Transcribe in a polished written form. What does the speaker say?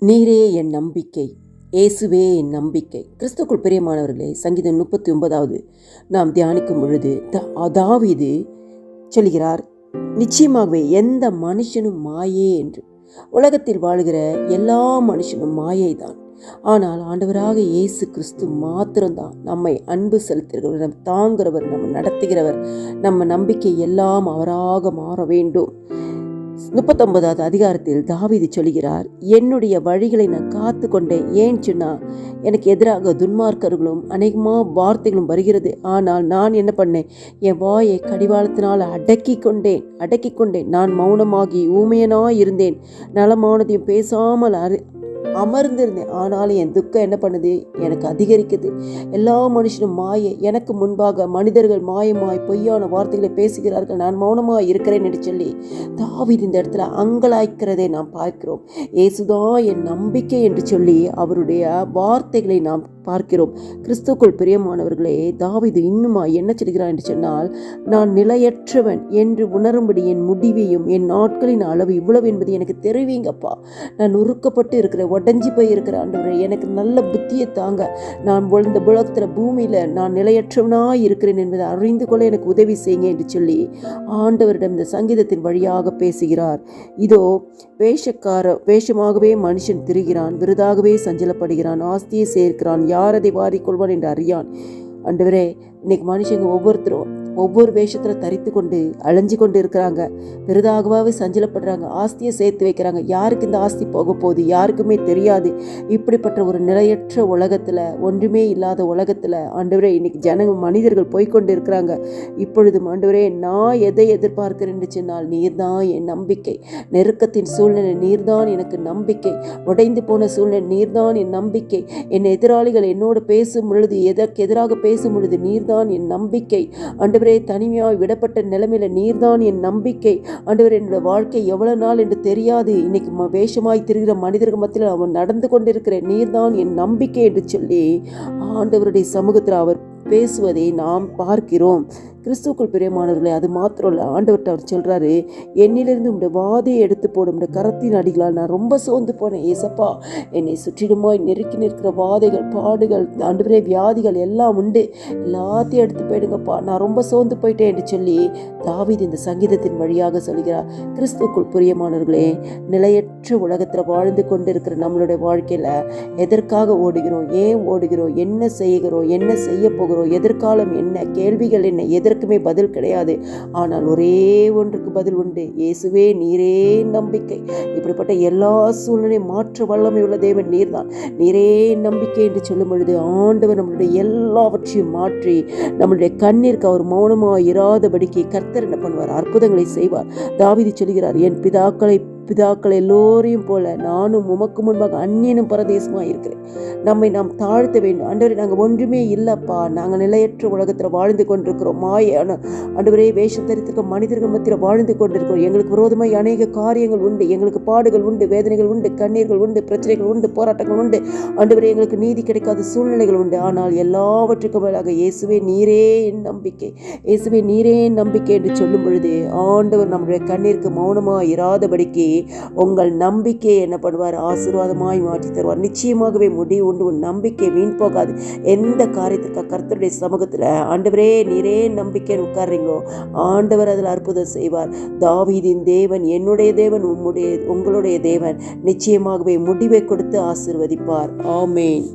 நீரே என் நம்பிக்கை, இயேசுவே என் நம்பிக்கை. கிறிஸ்துக்குள் பிரியமானவர்களே, சங்கீதம் 39வது நாம் தியானிக்கும் பொழுது தாவீது சொல்கிறார், நிச்சயமாகவே எந்த மனுஷனும் மாயே என்று. உலகத்தில் வாழ்கிற எல்லா மனுஷனும் மாயை தான். ஆனால் ஆண்டவராக இயேசு கிறிஸ்து மாத்திரம்தான் நம்மை அன்பு செலுத்துகிறவர், நம்ம தாங்குகிறவர், நம்ம நடத்துகிறவர். நம்ம நம்பிக்கை எல்லாம் அவராக மாற வேண்டும். 39வது அதிகாரத்தில் தாவீது சொல்கிறார், என்னுடைய வழிகளை நான் காத்து கொண்டேன். ஏன் சொன்னா, எனக்கு எதிராக துன்மார்க்கர்களும் அநேகமாக வார்த்தைகளும் வருகிறது. ஆனால் நான் என்ன பண்ணேன், என் வாயை கடிவாளத்தினால் அடக்கி கொண்டேன். நான் மௌனமாகி ஊமையனாய் இருந்தேன், நலமானதையும் பேசாமல் அமர்ந்திருந்தேன். ஆனாலும் என் துக்கம் என்ன பண்ணுது, எனக்கு அதிகரிக்குது. எல்லா மனுஷனும் மாயை, எனக்கு முன்பாக மனிதர்கள் மாயமாய் பொய்யான வார்த்தைகளை பேசுகிறார்கள், நான் மௌனமாய் இருக்கிறேன் என்று சொல்லி தாவீது இந்த இடத்துல அங்கலாய்க்கிறதை நாம் பார்க்கிறோம். இயேசுதான் என் நம்பிக்கை என்று சொல்லி அவருடைய வார்த்தைகளை நாம் பார்க்கிறோம். கிறிஸ்துக்குள் பிரியமானவர்களே, தாவீது இன்னுமா என்ன சொல்கிறார் என்று சொன்னால், நான் நிலையற்றவன் என்று உணரும்படி என் முடிவையும் என் நாட்களின் அளவு இவ்வளவு என்பது எனக்கு தெரிவிங்கப்பா. நான் உருக்கப்பட்டு இருக்கிற, உடஞ்சி போய் இருக்கிற ஆண்டவரே, எனக்கு நல்ல புத்தியை தாங்க. நான் இந்த உலகத்தில் பூமியில் நான் நிலையற்றவனாய் இருக்கிறேன் என்பதை அறிந்து கொள்ள எனக்கு உதவி செய்யுங்க என்று சொல்லி ஆண்டவரிடம் இந்த சங்கீதத்தின் வழியாக பேசுகிறார். இதோ வேஷமாகவே மனுஷன் திரிகிறான், விருதாகவே சஞ்சலப்படுகிறான், ஆஸ்தியை சேர்க்கிறான், யார் அதை வாரிக்கொள்வான் என்று அறியான். ஆண்டவரே, இன்னைக்கு மனுஷங்க ஒவ்வொருத்தரும் ஒவ்வொரு வேஷத்தில் தரித்து கொண்டு அலைஞ்சு கொண்டு இருக்கிறாங்க, பெரிதாகவே சஞ்சலப்படுறாங்க, ஆஸ்தியை சேர்த்து வைக்கிறாங்க. யாருக்கு இந்த ஆஸ்தி போக போகுது யாருக்குமே தெரியாது. இப்படிப்பட்ட ஒரு நிலையற்ற உலகத்தில், ஒன்றுமே இல்லாத உலகத்தில் ஆண்டவரே, இன்னைக்கு மனிதர்கள் போய்கொண்டு இருக்கிறாங்க. இப்பொழுதும் ஆண்டவரே, நான் எதை எதிர்பார்க்கிறேன் என்று சொன்னால், நீர்தான் என் நம்பிக்கை. நெருக்கத்தின் சூழ்நிலை நீர்தான் எனக்கு நம்பிக்கை. உடைந்து போன சூழ்நிலை நீர்தான் என் நம்பிக்கை. என் எதிராளிகள் என்னோடு பேசும் பொழுது, எதற்கு எதிராக பேசும் பொழுது நீர்தான் என் நம்பிக்கை. ஆண்டவரே, தனிமையாய் விடப்பட்ட நிலைமையில நீர்தான் என் நம்பிக்கை. ஆண்டவரே, என்னோட வாழ்க்கை எவ்வளவு நாள் என்று தெரியாது. இன்னைக்கு வேஷமாய் திரிகிற மனிதர்கள் மத்தியில் அவன் நடந்து கொண்டிருக்கிறேன், நீர்தான் என் நம்பிக்கை என்று சொல்லி ஆண்டவருடைய சமூகத்தில் அவர் பேசுவதை நாம் பார்க்கிறோம். கிறிஸ்துக்குள் பிரியமானவர்களே, அது மாத்திரம் இல்லை, ஆண்டவர்கிட்ட அவர் சொல்கிறாரு, என்னிலிருந்து உடைய வாதையை எடுத்து போடும், உடைய கரத்தின் அடிகளால் நான் ரொம்ப சோர்ந்து போனேன். ஏசப்பா, என்னை சுற்றிலுமாய் நெருக்கி நிற்கிற வாதைகள், பாடுகள், ஆண்டவரே, வியாதிகள் எல்லாம் உண்டு, எல்லாத்தையும் எடுத்து போயிடுங்கப்பா, நான் ரொம்ப சோர்ந்து போயிட்டேன் என்று சொல்லி தாவீது இந்த சங்கீதத்தின் வழியாக சொல்கிறார். கிறிஸ்துக்குள் பிரியமானவர்களே, நிலையற்ற உலகத்தில் வாழ்ந்து கொண்டிருக்கிற நம்மளுடைய வாழ்க்கையில் எதற்காக ஓடுகிறோம், ஏன் ஓடுகிறோம், என்ன செய்கிறோம், என்ன செய்ய போகிறோம், எதிர்காலம் என்ன, கேள்விகள் என்ன, எதற்குமே பதில் கிடையாது. ஆனால் ஒரே ஒன்றுக்கு பதில் உண்டு, இயேசுவே நீரே நம்பிக்கை. இப்படிப்பட்ட எல்லா சூழ்நிலையும் மாற்ற வல்லமை உள்ள தேவன் நீர்தான். நீரே நம்பிக்கை என்று சொல்லும் பொழுது ஆண்டவர் நம்மளுடைய எல்லாவற்றையும் மாற்றி நம்மளுடைய கண்ணிற்கு அவர் மௌனமாக இராதபடிக்கு கர்த்தர் என்ன பண்ணுவார், அற்புதங்களை செய்வார். தாவீது சொல்கிறார், என் பிதாக்கள் எல்லோரையும் போல நானும் உமக்கு முன்பாக அந்நியனும் பரதேசமாக இருக்கிறேன். நம்மை நாம் தாழ்த்த வேண்டும். ஆண்டவரே, நாங்கள் ஒன்றுமே இல்லைப்பா, நாங்கள் நிலையற்ற உலகத்தில் வாழ்ந்து கொண்டிருக்கிறோம், மாயான ஆண்டவரே, வேஷம் தரித்திருக்க மனிதர்கள் மத்தியில் வாழ்ந்து கொண்டிருக்கிறோம். எங்களுக்கு விரோதமாய் அநேக காரியங்கள் உண்டு, எங்களுக்கு பாடுகள் உண்டு, வேதனைகள் உண்டு, கண்ணீர்கள் உண்டு, பிரச்சனைகள் உண்டு, போராட்டங்கள் உண்டு. ஆண்டவரே, எங்களுக்கு நீதி கிடைக்காத சூழ்நிலைகள் உண்டு. ஆனால் எல்லாவற்றுக்கும் மேலாக இயேசுவே நீரே என் நம்பிக்கை, இயேசுவே நீரே நம்பிக்கை என்று சொல்லும் பொழுது ஆண்டவர் நம்முடைய கண்ணீருக்கு மௌனமாக இராதபடிக்கு உங்கள் நம்பிக்கையை என்ன பண்ணுவார், ஆசீர்வாதமாய் மாற்றி தருவார். நிச்சயமாகவே முடிவு உண்டு. உன் நம்பிக்கை வீண் போகாது. எந்த காரியத்துக்கு கர்த்தருடைய சமூகத்தில் ஆண்டவரே நீரே நம்பிக்கைன்னு உட்கார்றீங்களோ, ஆண்டவர் அதில் அற்புதம் செய்வார். தாவீதின் தேவன் என்னுடைய தேவன், உங்களுடைய தேவன் நிச்சயமாகவே முடிவை கொடுத்து ஆசீர்வதிப்பார். ஆமென்.